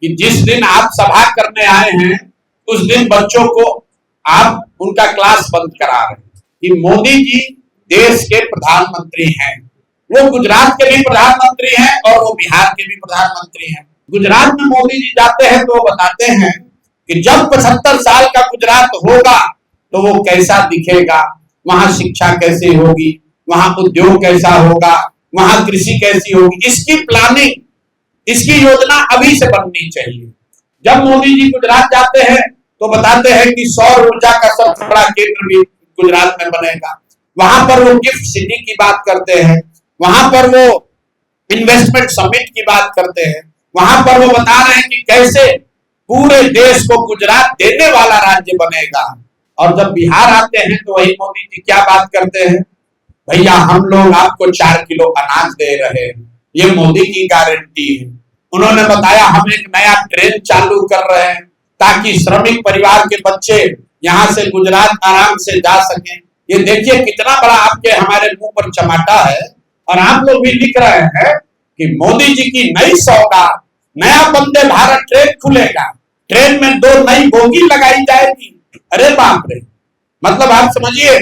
कि जिस दिन आप सभा करने आए हैं उस दिन बच्चों को आप उनका क्लास बंद करा रहे हैं कि मोदी जी देश के प्रधानमंत्री हैं। वो गुजरात के भी प्रधानमंत्री हैं और वो बिहार के भी प्रधानमंत्री हैं। गुजरात में मोदी जी जाते हैं तो वो बताते हैं कि जब 75 साल का गुजरात होगा तो वो कैसा दिखेगा, वहां शिक्षा कैसे होगी, वहां उद्योग कैसा होगा, वहां कृषि कैसी होगी। इसकी प्लानिंग, इसकी योजना अभी से बननी चाहिए। जब मोदी जी गुजरात जाते हैं तो बताते हैं कि सौर ऊर्जा का सबसे बड़ा केंद्र भी गुजरात में बनेगा। वहां पर वो गिफ्ट सिटी की बात करते हैं, वहां पर वो इन्वेस्टमेंट समिट की बात करते हैं, वहां पर वो बता रहे हैं कि कैसे पूरे देश को गुजरात देने वाला राज्य बनेगा। और जब बिहार आते हैं तो वही मोदी जी क्या बात करते हैं, भैया हम लोग आपको 4 किलो अनाज दे रहे हैं, ये मोदी की गारंटी है। उन्होंने बताया हम एक नया ट्रेन चालू कर रहे हैं ताकि श्रमिक परिवार के बच्चे यहाँ से गुजरात आराम से जा सकें। ये देखिए कितना बड़ा आपके हमारे मुंह पर चमाटा है। और आप लोग भी लिख रहे हैं कि मोदी जी की नई सौगात, नया वंदे भारत ट्रेन खुलेगा, ट्रेन में 2 नई बोगी लगाई जाएगी। अरे बाप रे, मतलब आप समझिए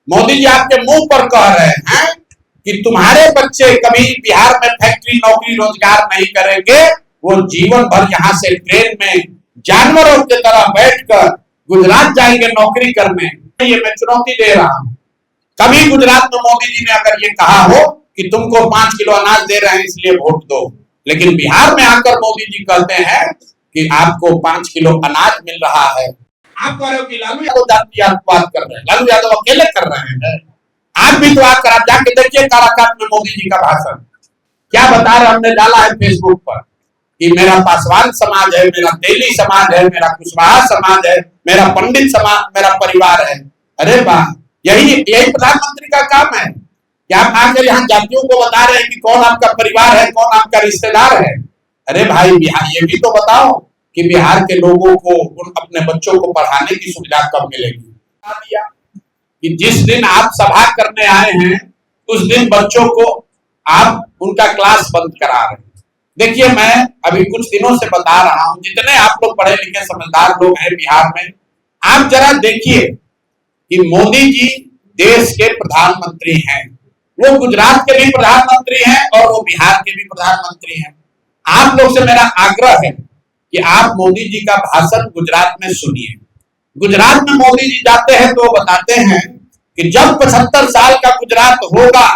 मोदी जी आपके मुंह पर कह रहे हैं कि तुम्हारे बच्चे कभी बिहार में फैक्ट्री नौकरी रोजगार नहीं करेंगे, वो जीवन भर यहाँ से ट्रेन में जानवरों की तरह बैठकर गुजरात जाएंगे नौकरी करने। ये मैं चुनौती दे रहा हूं, कभी गुजरात में मोदी जी ने अगर ये कहा हो कि तुमको 5 किलो अनाज दे रहे हैं इसलिए वोट दो, लेकिन बिहार में आकर मोदी जी कहते हैं कि आपको 5 किलो अनाज मिल रहा है। आप कह रहे हो कि लालू यादव जातिवाद कर रहे हैं, लालू यादव अकेले कर रहे हैं। आप भी तो आकर आप जाके देखिए काराकाट में मोदी जी का भाषण क्या बता रहे। हमने डाला है फेसबुक पर कि मेरा पासवान समाज है, मेरा तेली समाज है, मेरा कुशवाहा समाज है, मेरा पंडित समाज, मेरा परिवार है। अरे वाह, यही प्रधानमंत्री का काम है कि आप आकर यहाँ जातियों को बता रहे हैं कि कौन आपका परिवार है, कौन आपका रिश्तेदार है। अरे भाई बिहार ये भी तो बताओ कि बिहार के लोगों को उन अपने बच्चों को पढ़ाने की सुविधा कब मिलेगी। कि जिस दिन आप सभा करने आए हैं उस दिन बच्चों को आप उनका क्लास बंद करा रहे हैं। देखिए मैं अभी कुछ दिनों से बता रहा हूं, जितने आप लोग पढ़े लिखे समझदार लोग हैं बिहार में, आप जरा देखिए कि मोदी जी देश के प्रधानमंत्री हैं। वो गुजरात के भी प्रधानमंत्री हैं और वो बिहार के भी प्रधानमंत्री हैं। आप लोग से मेरा आग्रह है कि आप मोदी जी का भाषण गुजरात में सुनिए। गुजरात में मोदी जी जाते हैं तो बताते हैं कि जब 75 साल का गुजरात होगा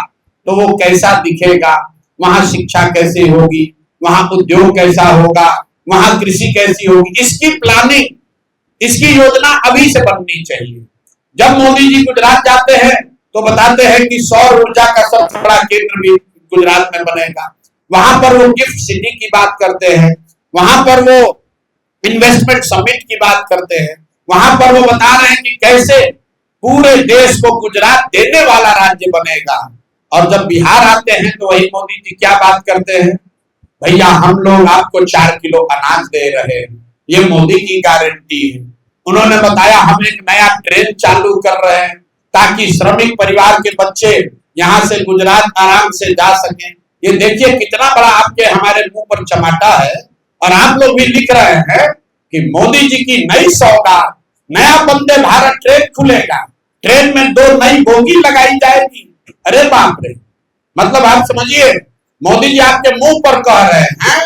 तो वो कैसा दिखेगा, वहां शिक्षा कैसे होगी, वहां उद्योग कैसा होगा, वहां कृषि कैसी होगी। इसकी प्लानिंग, इसकी योजना अभी से बननी चाहिए। जब मोदी जी गुजरात जाते हैं तो बताते हैं कि सौर ऊर्जा का सबसे बड़ा केंद्र भी गुजरात में बनेगा। वहां पर वो गिफ्ट सिटी की बात करते हैं, वहां पर वो इन्वेस्टमेंट समिट की बात करते हैं, वहां पर वो बता रहे हैं कि कैसे पूरे देश को गुजरात देने वाला राज्य बनेगा। और जब बिहार आते हैं तो वही मोदी जी क्या बात करते हैं, भैया हम लोग आपको 4 किलो अनाज दे रहे हैं, ये मोदी की गारंटी है। उन्होंने बताया हम एक नया ट्रेन चालू कर रहे हैं ताकि श्रमिक परिवार के बच्चे यहाँ से गुजरात आराम से जा सकें। ये देखिए कितना बड़ा आपके हमारे मुंह पर चमाटा है। और आप लोग भी लिख रहे हैं कि मोदी जी की नई सौगात, नया वंदे भारत ट्रेन खुलेगा, ट्रेन में 2 नई बोगी लगाई जाएगी। अरे बाप रे, मतलब आप समझिए मोदी जी आपके मुंह पर कह रहे हैं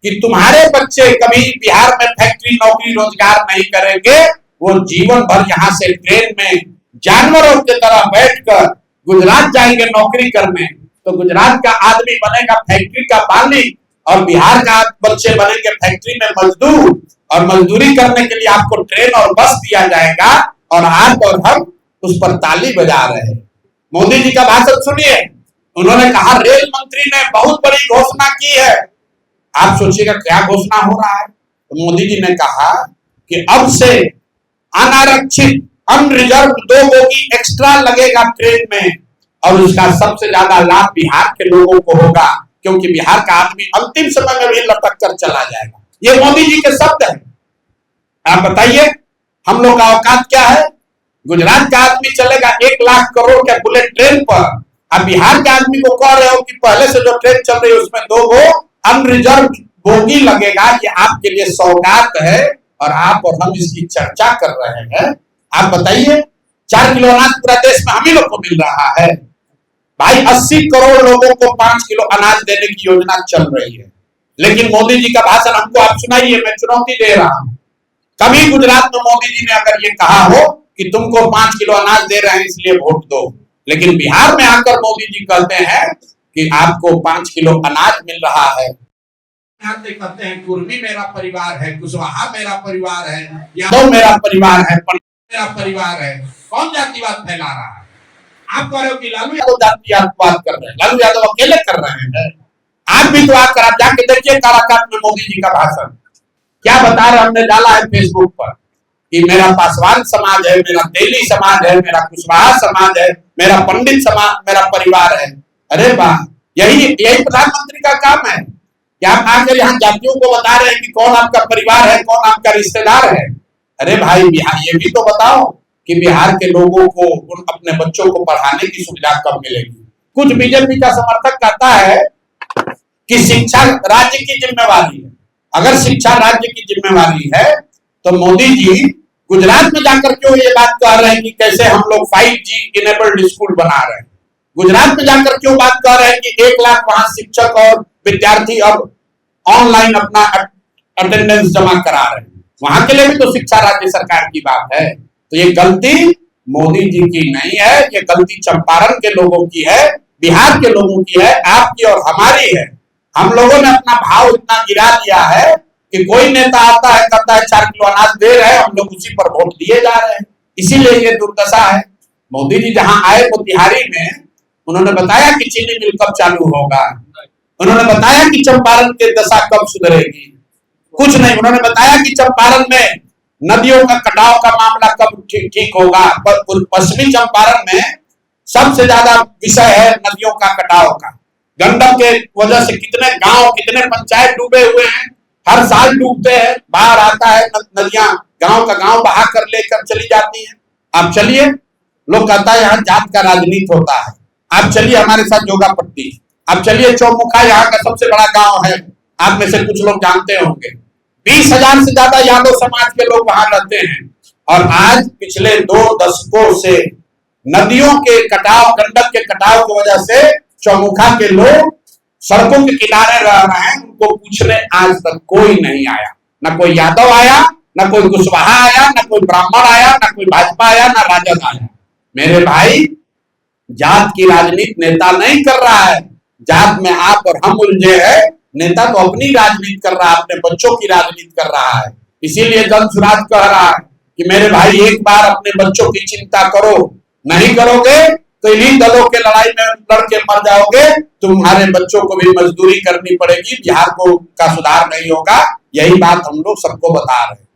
कि तुम्हारे बच्चे कभी बिहार में फैक्ट्री नौकरी रोजगार नहीं करेंगे, वो जीवन भर यहाँ से ट्रेन में जानवरों की तरह बैठकर गुजरात जाएंगे नौकरी करने। तो गुजरात का आदमी बनेगा फैक्ट्री का मालिक और बिहार का बच्चे बनेंगे फैक्ट्री में मजदूर, और मजदूरी करने के लिए आपको ट्रेन और बस दिया जाएगा और आप और हम उस पर ताली बजा रहे हैं। मोदी जी का भाषण सुनिए। उन्होंने कहा रेल मंत्री ने बहुत बड़ी घोषणा की है। आप सोचिएगा क्या घोषणा हो रहा है। तो मोदी जी ने कहा कि अब से अनारक्षित अनरिजर्व 2 बोगी एक्स्ट्रा लगेगा ट्रेन में, और उसका सबसे ज्यादा लाभ बिहार के लोगों को होगा, क्योंकि बिहार का आदमी अंतिम समय में भी लटक कर चला जाएगा। ये मोदी जी के शब्द हैं। आप बताइए हम लोग का औकात क्या है। गुजरात का आदमी चलेगा 1 लाख करोड़ के बुलेट ट्रेन पर, अब बिहार के आदमी को कह रहे हो कि पहले से जो ट्रेन चल रही है उसमें 2 अनरिजर्व भोगी लगेगा, ये आपके लिए सौगात है और आप और हम इसकी चर्चा कर रहे हैं। आप बताइए, 4 किलो अनाज पूरा देश में हम ही लोग को मिल रहा है। भाई 80 करोड़ लोगों को 5 किलो अनाज देने की योजना चल रही है, लेकिन मोदी जी का भाषण हमको आप सुनाइए, मैं चुनौती दे रहा हूं। कभी गुजरात में मोदी जी ने अगर ये कहा हो कि तुमको 5 किलो अनाज दे रहे हैं इसलिए वोट दो, लेकिन बिहार में आकर मोदी जी कहते हैं कि आपको 5 किलो अनाज मिल रहा है। कहते हैं कुर्मी मेरा परिवार है, कुशवाहा मेरा परिवार है, यादव मेरा परिवार है, पंडित मेरा परिवार है। कौन जातिवाद फैला रहा है? आप कह रहे हो कि लालू यादव जातिवाद कर रहे हैं, लालू यादव अकेले कर रहे हैं। आप भी तो आकर आप जाके देखिए काराकाट में मोदी जी का भाषण क्या बता रहे, हमने डाला है फेसबुक पर कि मेरा पासवान समाज है, मेरा तेली समाज है, मेरा कुशवाहा समाज है, मेरा पंडित समाज मेरा परिवार है। अरे वाह, यही प्रधानमंत्री का काम है कि आप आकर यहाँ जातियों को बता रहे हैं कि कौन आपका परिवार है, कौन आपका रिश्तेदार है। अरे भाई बिहार ये भी तो बताओ कि बिहार के लोगों को उन अपने बच्चों को पढ़ाने की सुविधा कब मिलेगी। कुछ बीजेपी का समर्थक कहता है कि शिक्षा राज्य की जिम्मेवारी है। अगर शिक्षा राज्य की जिम्मेवारी है तो मोदी जी गुजरात में जाकर क्यों ये बात कह रहे हैं कि कैसे हम लोग 5G इनेबल्ड स्कूल बना रहे हैं। गुजरात में जाकर क्यों बात कर रहे हैं कि 1 लाख वहां शिक्षक और विद्यार्थी अब ऑनलाइन अपना अटेंडेंस जमा करा रहे हैं। वहां के लिए भी तो शिक्षा राज्य सरकार की बात है। तो ये गलती मोदी जी की नहीं है, ये गलती चंपारण के लोगों की है, बिहार के लोगों की है, आपकी और हमारी है। हम लोगों ने अपना भाव इतना गिरा दिया है कि कोई नेता आता है कहता है 4 किलो अनाज दे रहे हैं, हम लोग उसी पर वोट दिए जा रहे हैं। इसीलिए ये दुर्दशा है। मोदी जी जहां आए मोतिहारी में, उन्होंने बताया कि चीनी मिल कब चालू होगा, उन्होंने बताया कि चंपारण की दशा कब सुधरेगी, कुछ नहीं। उन्होंने बताया कि चंपारण में नदियों का कटाव का मामला कब ठीक होगा। पश्चिमी चंपारण में सबसे ज्यादा विषय है नदियों का कटाव का। गंडक के वजह से कितने गांव, कितने पंचायत डूबे हुए हैं, हर साल डूबते हैं, बाढ़ आता है, नदियां गांव का गांव बहा कर लेकर चली जाती हैं। आप चलिए, लोग कहता है यहाँ जात का राजनीति होता है। आप चलिए हमारे साथ जोगापट्टी, आप चलिए चौमुखा, यहाँ का सबसे बड़ा गांव है, आप में से कुछ लोग जानते होंगे। 20,000 से ज्यादा यादव समाज के लोग वहां रहते हैं और आज पिछले 2 दशकों से नदियों के कटाव, गंडक के कटाव की वजह से चौमुखा के लोग सड़कों के किनारे रह रहे हैं। उनको पूछने आज तक कोई नहीं आया, ना कोई यादव आया, ना कोई कुशवाहा आया, ना कोई ब्राह्मण आया, ना कोई भाजपा आया, ना राजद आया। मेरे भाई, जात की राजनीति नेता नहीं कर रहा है, जात में आप और हम उलझे हैं। नेता तो अपनी राजनीति कर रहा है, अपने बच्चों की राजनीति कर रहा है। इसीलिए जन सुराज कह रहा है कि मेरे भाई एक बार अपने बच्चों की चिंता करो, नहीं करोगे तो इन्हीं दलों के लड़ाई में लड़ के मर जाओगे, तुम्हारे बच्चों को भी मजदूरी करनी पड़ेगी, बिहार को का सुधार नहीं होगा। यही बात हम लोग सबको बता रहे हैं।